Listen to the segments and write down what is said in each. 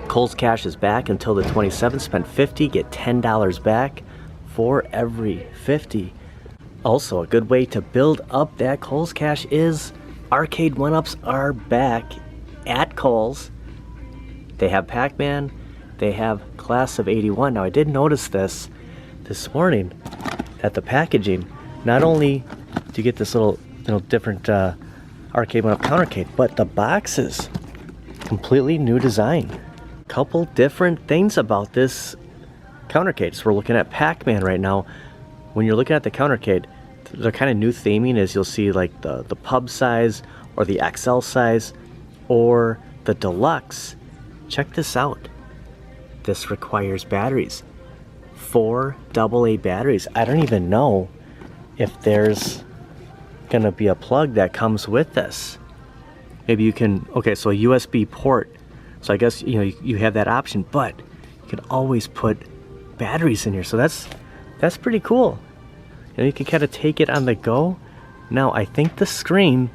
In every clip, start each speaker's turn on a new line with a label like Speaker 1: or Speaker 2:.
Speaker 1: Kohl's Cash is back until the 27th. Spend $50, get $10 back for every 50. Also, a good way to build up that Kohl's Cash is Arcade1ups are back at Kohls. They have Pac-Man, they have Class of 81. Now I did notice this morning at the packaging. Not only do you get this little, different Arcade1up Countercade, but the boxes, completely new design. Couple different things about this Countercade. So we're looking at Pac-Man right now. When you're looking at the Countercade, the kind of new theming is you'll see like the pub size or the XL size or the Deluxe. Check this out. This requires batteries. 4 AA batteries. I don't even know if there's gonna be a plug that comes with this. Maybe you can, okay, so a USB port. So I guess, you have that option, but you can always put batteries in here. So that's pretty cool. You can kind of take it on the go. Now I think the screen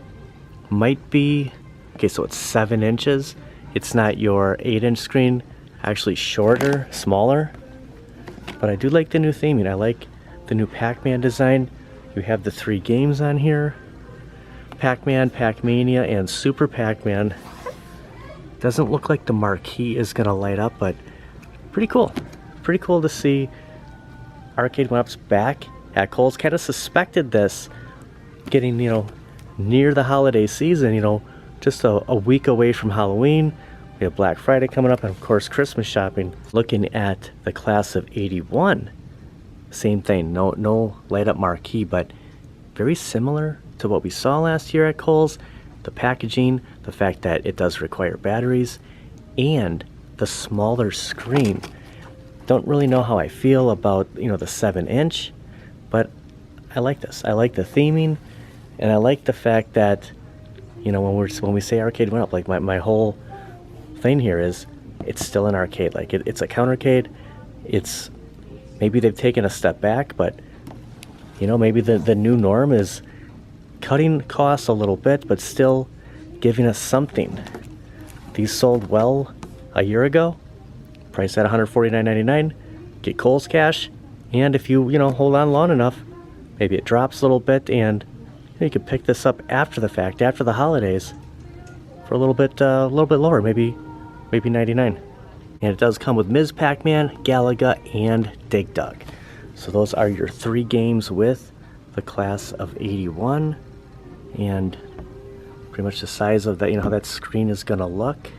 Speaker 1: might be, okay, so it's 7 inches. It's not your 8-inch screen, actually shorter, smaller. But I do like the new theming. I like the new Pac-Man design. You have the 3 games on here. Pac-Man, Pac-Mania, and Super Pac-Man. Doesn't look like the marquee is gonna light up, but pretty cool. Pretty cool to see Arcade1up's back at Kohls. Kind of suspected this getting, near the holiday season, just a week away from Halloween. We have Black Friday coming up and of course Christmas shopping. Looking at the Class of 81, same thing, no light up marquee, but very similar to what we saw last year at Kohls. The packaging, the fact that it does require batteries, and the smaller screen. Don't really know how I feel about, the 7-inch, but I like this. I like the theming, and I like the fact that, when we say Arcade1up, like my whole thing here is it's still an arcade. Like it's a Countercade. It's maybe they've taken a step back, but maybe the new norm is cutting costs a little bit, but still giving us something. These sold well a year ago, priced at $149.99. Get Kohl's Cash, and if you hold on long enough, maybe it drops a little bit, and you can pick this up after the fact, after the holidays, for a little bit lower, maybe 99. And it does come with Ms. Pac-Man, Galaga, and Dig Dug. So those are your 3 games with the Class of 81, and pretty much the size of that, how that screen is gonna look.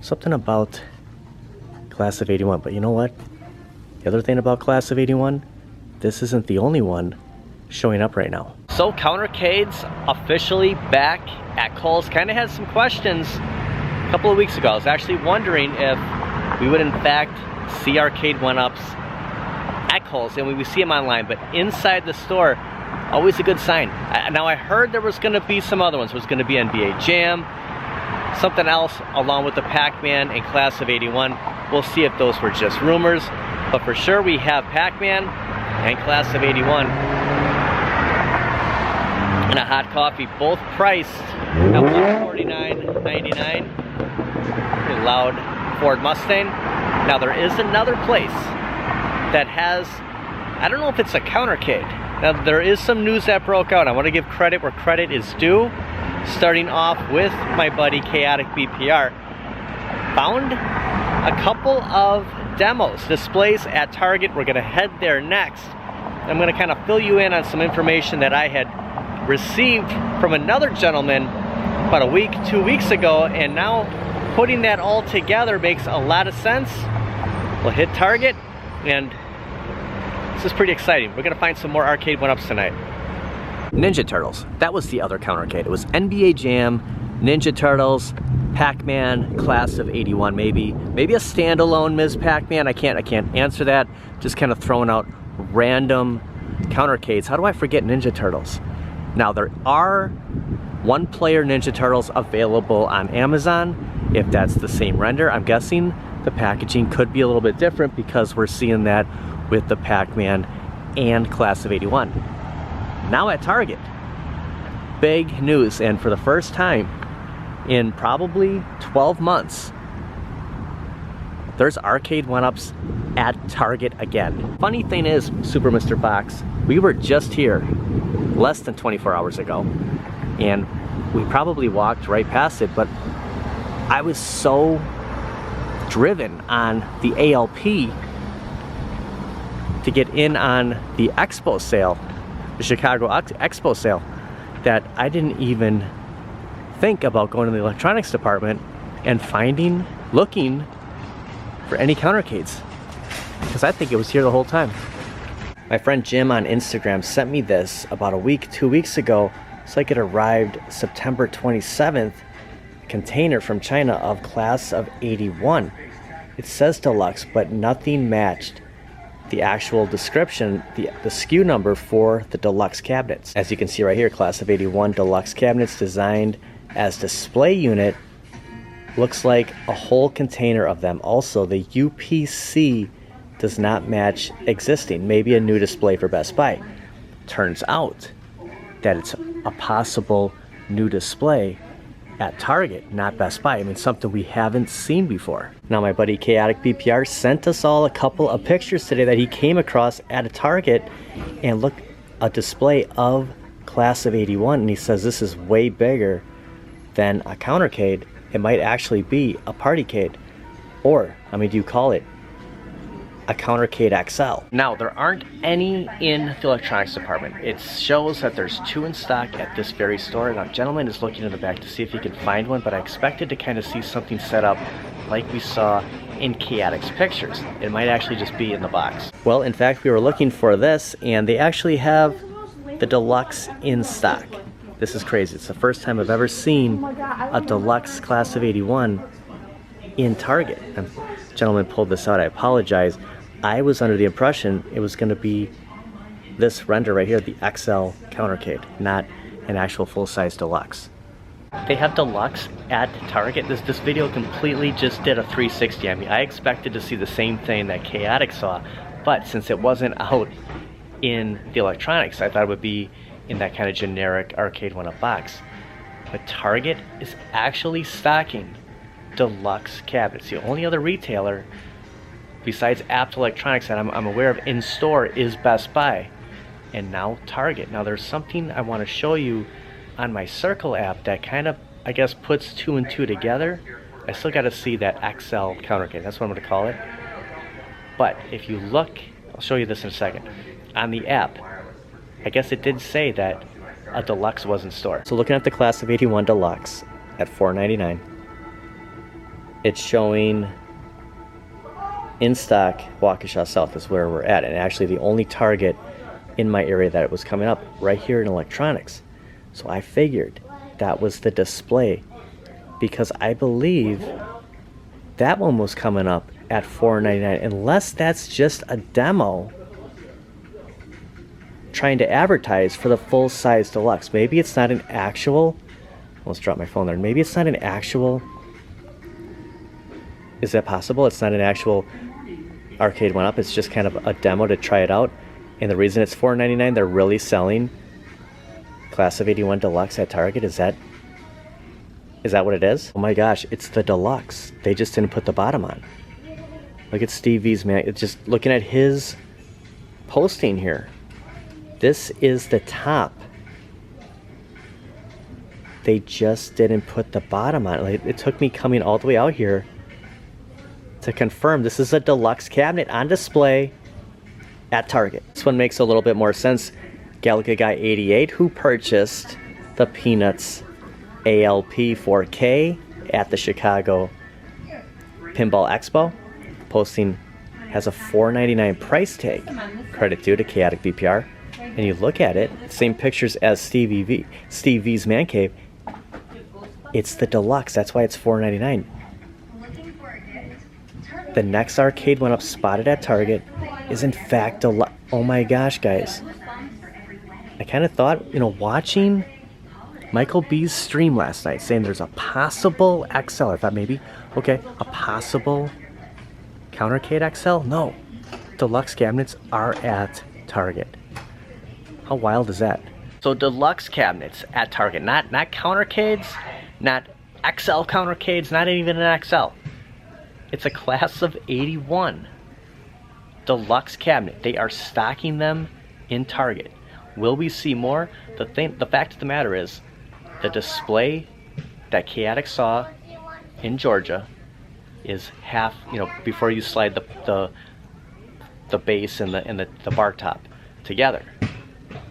Speaker 1: Something about Class of 81, but you know what? The other thing about Class of 81, this isn't the only one showing up right now. So Countercade's officially back at Kohls. Kind of had some questions a couple of weeks ago. I was actually wondering if we would in fact see Arcade1ups at Kohls, and we would see them online, but inside the store, always a good sign. Now I heard there was going to be some other ones. There was going to be NBA Jam, something else along with the Pac-Man and Class of 81. We'll see if those were just rumors, but for sure we have Pac-Man and Class of 81 and a hot coffee, both priced at $149.99. A loud Ford Mustang. Now there is another place that has, I don't know if it's a Countercade. Now there is some news that broke out. I want to give credit where credit is due. Starting off with my buddy Chaotic BPR. Found a couple of demos, displays at Target. We're gonna head there next. I'm gonna kind of fill you in on some information that I had received from another gentleman about a week, 2 weeks ago, and now putting that all together makes a lot of sense. We'll hit Target, and this is pretty exciting. We're gonna find some more Arcade1ups tonight. Ninja Turtles, that was the other Countercade. It was NBA Jam, Ninja Turtles, Pac-Man, Class of 81, maybe a standalone Ms. Pac-Man. I can't answer that. Just kind of throwing out random Countercades. How do I forget Ninja Turtles? Now there are one-player Ninja Turtles available on Amazon. If that's the same render, I'm guessing the packaging could be a little bit different because we're seeing that with the Pac-Man and Class of 81. Now at Target, big news, and for the first time, in probably 12 months, there's Arcade1ups at Target again. Funny thing is, Super Mr. Box, we were just here less than 24 hours ago, and we probably walked right past it, but I was so driven on the ALP to get in on the expo sale, the Chicago expo sale, that I didn't even think about going to the electronics department and looking for any Countercades, because I think it was here the whole time. My friend Jim on Instagram sent me this about a week, 2 weeks ago. It's like it arrived September 27th, container from China of class of 81. It says Deluxe, but nothing matched the actual description, the SKU number for the Deluxe cabinets. As you can see right here, class of 81 Deluxe cabinets designed as display unit. Looks like a whole container of them. Also, the UPC does not match existing. Maybe a new display for Best Buy. Turns out that it's a possible new display at Target, not Best Buy. I mean, something we haven't seen before. Now, my buddy Chaotic BPR sent us all a couple of pictures today that he came across at a Target, and look, a display of class of 81, and he says this is way bigger than a Countercade. It might actually be a Partycade, or, I mean, do you call it a Countercade XL? Now, there aren't any in the electronics department. It shows that there's 2 in stock at this very store. Now, gentleman is looking in the back to see if he can find one, but I expected to kind of see something set up like we saw in Chaotic's pictures. It might actually just be in the box. Well, in fact, we were looking for this, and they actually have the Deluxe in stock. This is crazy. It's the first time I've ever seen a Deluxe class of 81 in Target. And gentleman pulled this out. I apologize. I was under the impression it was going to be this render right here, the XL Countercade, not an actual full-size Deluxe. They have Deluxe at Target. This video completely just did a 360. I mean, I expected to see the same thing that Chaotic saw, but since it wasn't out in the electronics, I thought it would be in that kind of generic Arcade1up box. But Target is actually stocking Deluxe cabinets. The only other retailer besides Apt Electronics that I'm aware of in store is Best Buy, and now Target. Now, there's something I want to show you on my Circle app that kind of, I guess, puts 2 and 2 together. I still got to see that XL Countercade. That's what I'm going to call it. But if you look, I'll show you this in a second, on the app, I guess it did say that a Deluxe was in store. So looking at the class of 81 Deluxe at $4.99, it's showing in stock Waukesha South is where we're at, and actually the only Target in my area that it was coming up right here in electronics. So I figured that was the display, because I believe that one was coming up at $4.99, unless that's just a demo trying to advertise for the full-size Deluxe. Maybe it's not an actual, almost dropped my phone there, maybe it's not an actual, is that possible? It's not an actual Arcade1up, it's just kind of a demo to try it out, and the reason it's $4.99, they're really selling class of 81 Deluxe at Target. Is that what it is? Oh my gosh, it's the Deluxe. They just didn't put the bottom on. Look at Steve V's, man. It's just looking at his posting here. This is the top. They just didn't put the bottom on. Like, it took me coming all the way out here to confirm this is a Deluxe cabinet on display at Target. This one makes a little bit more sense. Galaga Guy 88, who purchased the Peanuts ALP 4K at the Chicago Pinball Expo, posting has a $4.99 price tag. Credit due to Chaotic BPR. And you look at it, same pictures as Steve V's Man Cave. It's the Deluxe. That's why it's $4.99. The next Arcade1up spotted at Target is in fact Deluxe. Oh my gosh, guys. I kind of thought, you know, watching Michael B's stream last night, saying there's a possible XL. I thought maybe, okay, a possible Countercade XL? No. Deluxe cabinets are at Target. How wild is that? So Deluxe cabinets at Target, not Countercades, not XL Countercades, not even an XL. It's a class of 81 deluxe cabinet. They are stocking them in Target. Will we see more? The fact of the matter is, the display that Chaotic saw in Georgia is half, you know, before you slide the base and the bar top together,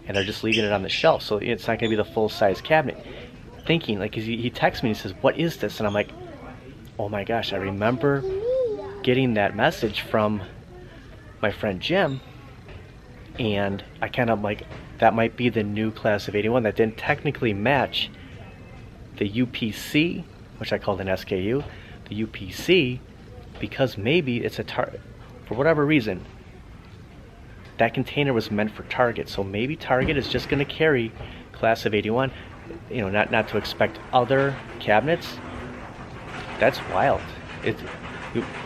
Speaker 1: and they're just leaving it on the shelf, so it's not going to be the full size cabinet. Thinking, like, he texts me and he says, "What is this?" And I'm like, oh my gosh, I remember getting that message from my friend Jim, and I kind of like, that might be the new class of 81 that didn't technically match the UPC, which I called an SKU, the UPC, because maybe it's a Target, for whatever reason, that container was meant for Target, so maybe Target is just going to carry class of 81, you know, not to expect other cabinets. That's wild.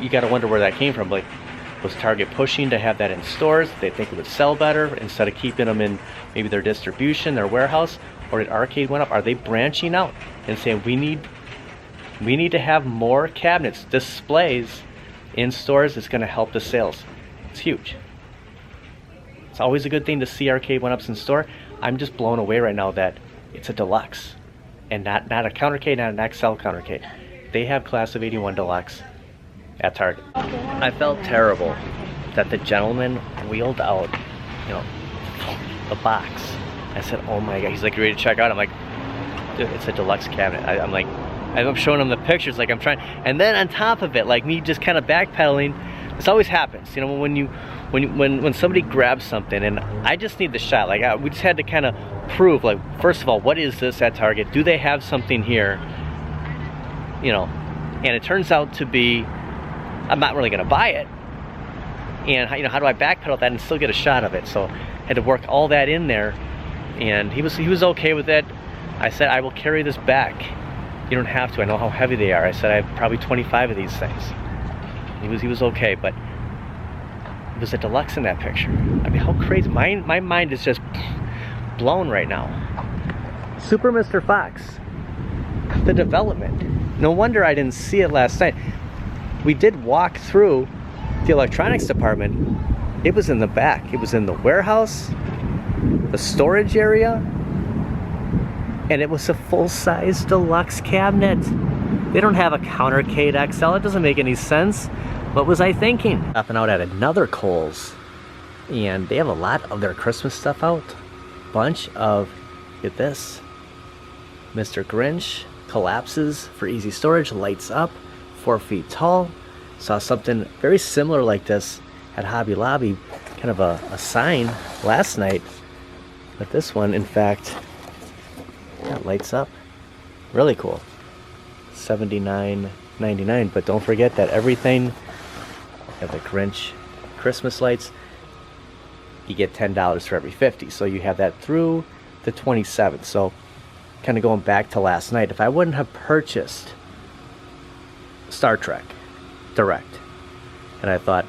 Speaker 1: You got to wonder where that came from. Like, was Target pushing to have that in stores? They think it would sell better instead of keeping them in maybe their distribution, their warehouse? Or did Arcade1up? Are they branching out and saying we need to have more cabinets, displays in stores? It's going to help the sales. It's huge. It's always a good thing to see Arcade1ups in store. I'm just blown away right now that it's a deluxe and not a Countercade, not an XL Countercade. They have class of 81 deluxe at Target. I felt terrible that the gentleman wheeled out, you know, the box. I said, oh my God. He's like, you ready to check out? I'm like, dude, it's a deluxe cabinet. I'm showing him the pictures, like I'm trying, and then on top of it, like me just kind of backpedaling. This always happens, you know, when somebody grabs something, and I just need the shot. Like we just had to kind of prove, like, first of all, what is this at Target? Do they have something here? You know, and it turns out to be, I'm not really gonna buy it. And you know, how do I backpedal that and still get a shot of it? So I had to work all that in there, and he was okay with it. I said, I will carry this back. You don't have to. I know how heavy they are. I said, I have probably 25 of these things. He was okay, but it was a deluxe in that picture. I mean, how crazy. My mind is just blown right now. Super Mr. Fox, the development. No wonder I didn't see it last night. We did walk through the electronics department. It was in the back. It was in the warehouse, the storage area, and it was a full-size deluxe cabinet. They don't have a Countercade XL. It doesn't make any sense. What was I thinking? Stopping out at another Kohl's, and they have a lot of their Christmas stuff out. Bunch of, get this, Mr. Grinch collapses for easy storage, lights up, 4 feet tall. Saw something very similar like this at Hobby Lobby, kind of a sign last night. But this one, in fact, yeah, lights up. Really cool. $79.99. But don't forget that everything, have the Grinch Christmas lights, you get $10 for every 50. So you have that through the 27th. So kind of going back to last night, if I wouldn't have purchased Star Trek Direct, and I thought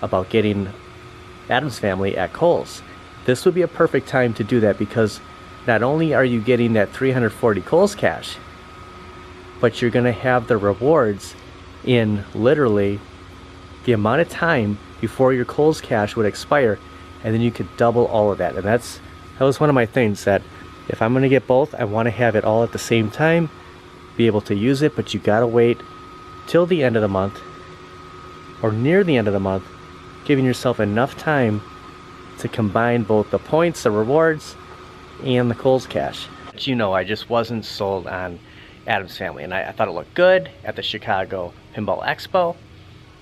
Speaker 1: about getting Addams Family at Kohls, this would be a perfect time to do that, because not only are you getting that 340 Kohls cash, but you're going to have the rewards in literally the amount of time before your Kohls cash would expire, and then you could double all of that. And that was one of my things, that if I'm going to get both, I want to have it all at the same time, be able to use it, but you got to wait till the end of the month or near the end of the month, giving yourself enough time to combine both the points, the rewards, and the Kohls cash. But you know, I just wasn't sold on Addams Family, and I thought it looked good at the Chicago Pinball Expo,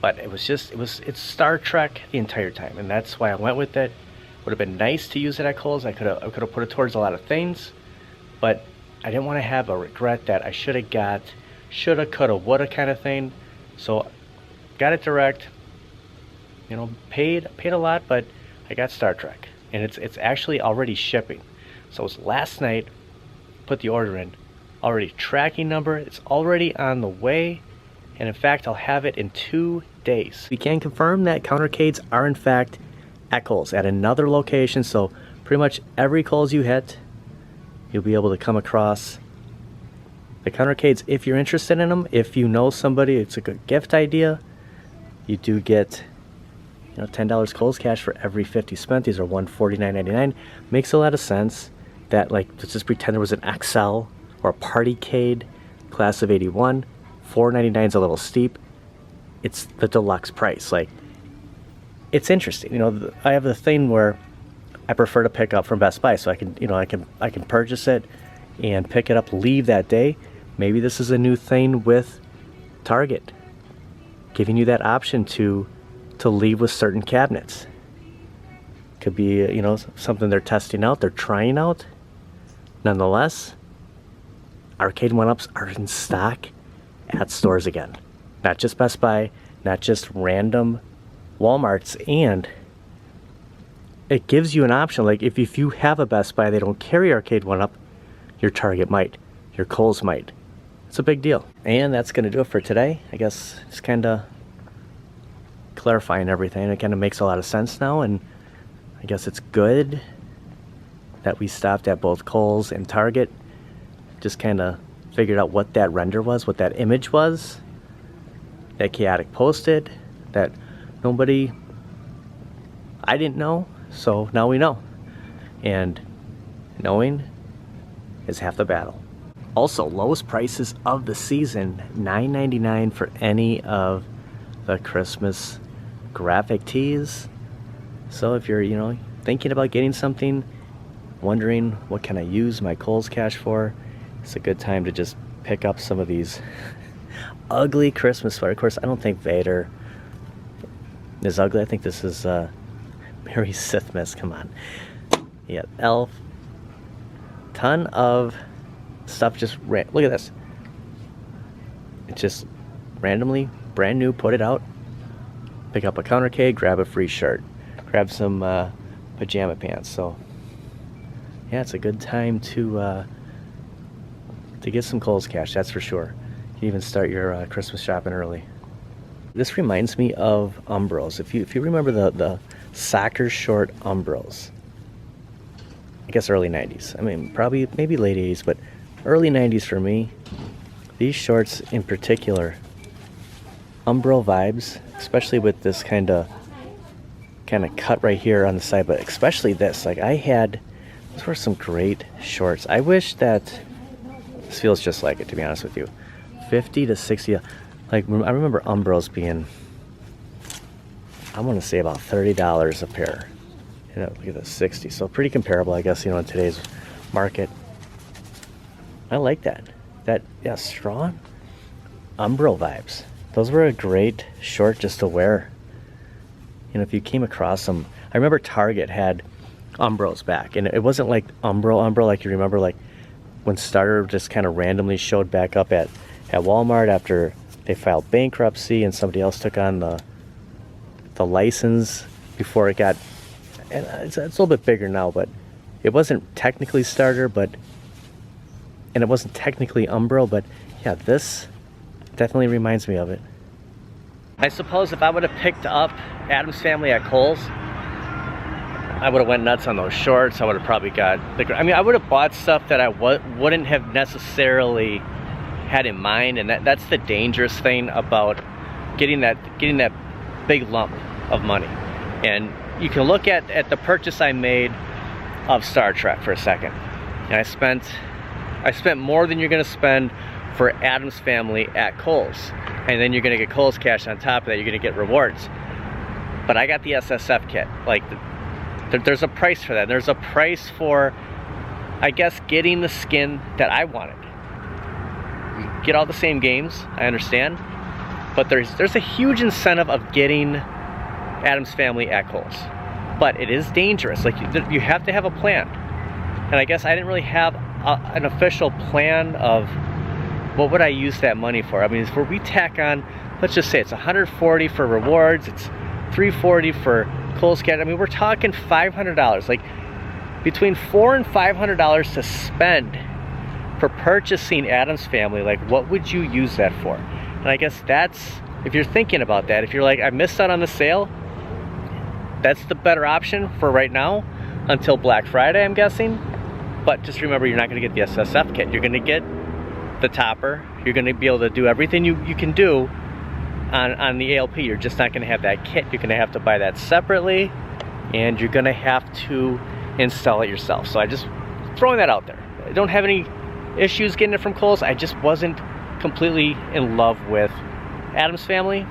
Speaker 1: but it's Star Trek the entire time, and that's why I went with it. Would have been nice to use it at Kohls. I could have put it towards a lot of things, but I didn't want to have a regret that I should have got, shoulda, coulda, woulda kind of thing. So got it direct. You know, paid a lot, but I got Star Trek, and it's actually already shipping. So it was last night, put the order in, already tracking number, it's already on the way, and in fact I'll have it in 2 days. We can confirm that Countercades are in fact at Kohls, at another location, so pretty much every Kohls you hit, you'll be able to come across the Countercades, if you're interested in them, if you know somebody, it's a good gift idea. You do get, you know, $10 Kohl's cash for every 50 spent. These are $149.99. Makes a lot of sense that, like, let's just pretend there was an XL or a Partycade class of 81. $4.99 is a little steep. It's the deluxe price. Like, it's interesting. You know, I have the thing where I prefer to pick up from Best Buy, so I can, you know, I can purchase it and pick it up, leave that day. Maybe this is a new thing with Target, giving you that option to leave with certain cabinets. Could be, you know, something they're testing out, they're trying out. Nonetheless, Arcade1ups are in stock at stores again. Not just Best Buy, not just random Walmarts, and it gives you an option. Like, if you have a Best Buy, they don't carry Arcade1up, your Target might, your Kohl's might. It's a big deal. And that's gonna do it for today. I guess just kinda clarifying everything. It kinda makes a lot of sense now, and I guess it's good that we stopped at both Kohl's and Target. Just kinda figured out what that render was, what that image was that Chaotic posted, that nobody, I didn't know, so now we know. And knowing is half the battle. Also, lowest prices of the season, $9.99 for any of the Christmas graphic tees. So if you're, you know, thinking about getting something, wondering what can I use my Kohl's cash for, it's a good time to just pick up some of these ugly Christmas sweaters. Of course, I don't think Vader is ugly. I think this is Merry Sithmas. Come on. Yeah, Elf. Ton of stuff just look at this. It's just randomly brand new, put it out. Pick up a Countercade, grab a free shirt, grab some pajama pants. So yeah, it's a good time to get some Kohl's cash, that's for sure. You can even start your Christmas shopping early. This reminds me of Umbrells. If you remember the soccer short Umbrells, I guess early 90s. I mean, probably maybe late 80s, but early 90s for me. These shorts in particular, Umbrell Vibes, especially with this kind of cut right here on the side, but especially this. Like, those were some great shorts. I wish that this feels just like it, to be honest with you. 50 to 60. Like, I remember Umbrells being, I want to say about $30 a pair. You know, look at the 60. So pretty comparable, I guess, you know, in today's market. I like that. Yeah, strong Umbrell Vibes. Those were a great short just to wear. You know, if you came across them. I remember Target had Umbrells back, and it wasn't like Umbrell like you remember, like when Starter just kind of randomly showed back up at Walmart after they filed bankruptcy and somebody else took on the license before it got, and it's a little bit bigger now, but it wasn't technically Starter, and it wasn't technically Umbrell, but yeah, this definitely reminds me of it. I suppose if I would have picked up Addams Family at Kohl's, I would have went nuts on those shorts. I would have probably got I would have bought stuff that I wouldn't have necessarily had in mind, and that's the dangerous thing about getting that big lump of money. And you can look at the purchase I made of Star Trek for a second, and I spent more than you're gonna spend for Addams Family at Kohl's, and then you're gonna get Kohl's cash on top of that. You're gonna get rewards. But I got the SSF kit. Like, there's a price for that. There's a price for, I guess, getting the skin that I wanted. You get all the same games, I understand, but there's a huge incentive of getting Addams Family at Kohl's. But it is dangerous. Like, you have to have a plan. And I guess I didn't really have an official plan of what would I use that money for. I mean, if we tack on, let's just say it's $140 for rewards, it's $340 for Kohl's cash. I mean, we're talking $500. Like, between $400 and $500 to spend for purchasing Addams Family. Like, what would you use that for? And I guess that's, if you're thinking about that, if you're like, I missed out on the sale, that's the better option for right now until Black Friday, I'm guessing. But just remember, you're not going to get the SSF kit. You're going to get the topper. You're going to be able to do everything you can do on the ALP. You're just not going to have that kit. You're going to have to buy that separately, and you're going to have to install it yourself. So I just throwing that out there. I don't have any issues getting it from Kohl's. I just wasn't completely in love with Addams Family.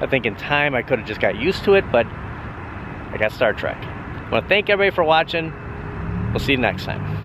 Speaker 1: I think in time I could have just got used to it, but I got Star Trek. I want to thank everybody for watching. We'll see you next time.